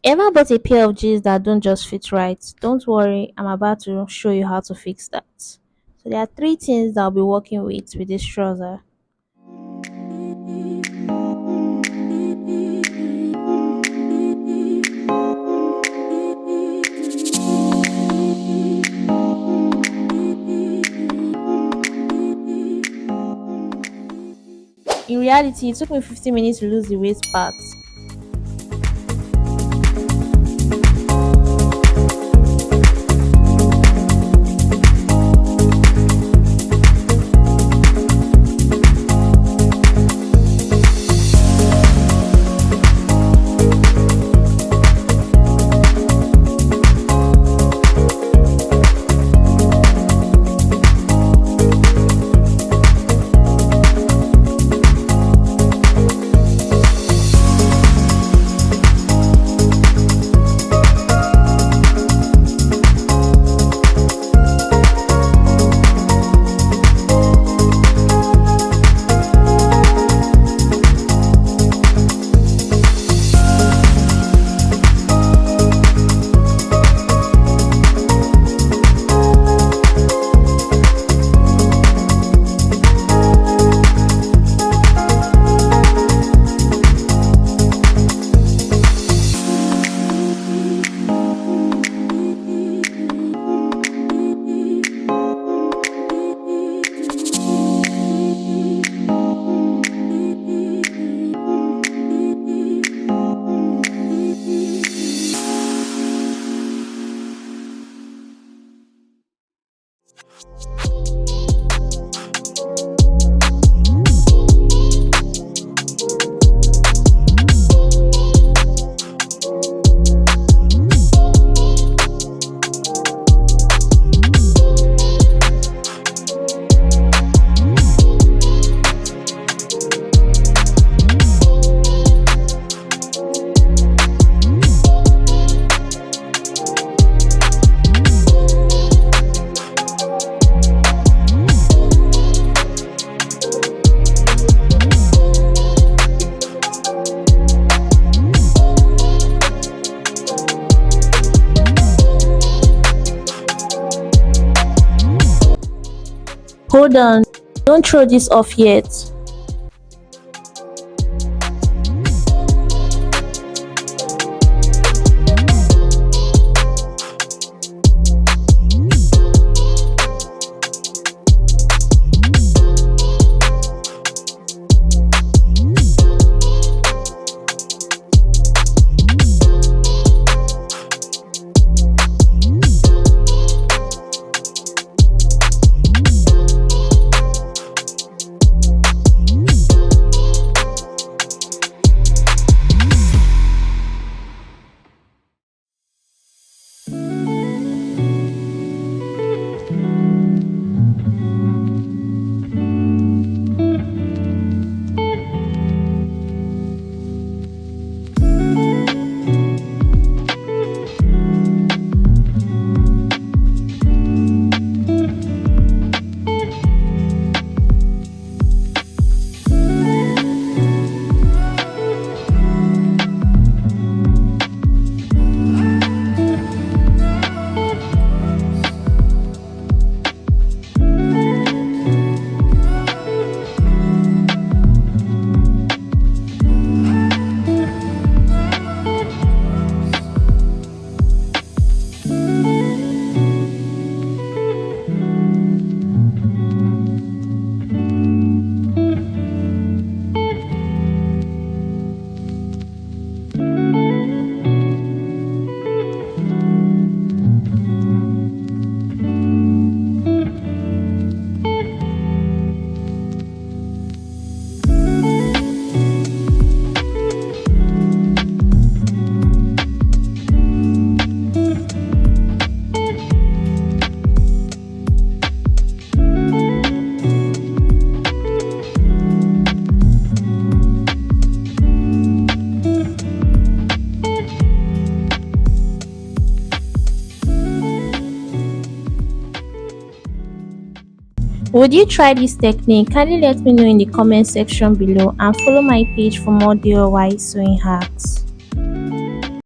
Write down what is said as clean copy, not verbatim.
Ever bought a pair of jeans that don't just fit right? Don't worry, I'm about to show you how to fix that. So there are three things that I'll be working with this trouser. In reality, it took me 15 minutes to lose the waist part. Hold on, don't throw this off yet. Would you try this technique? Kindly let me know in the comment section below and follow my page for more DIY sewing hacks.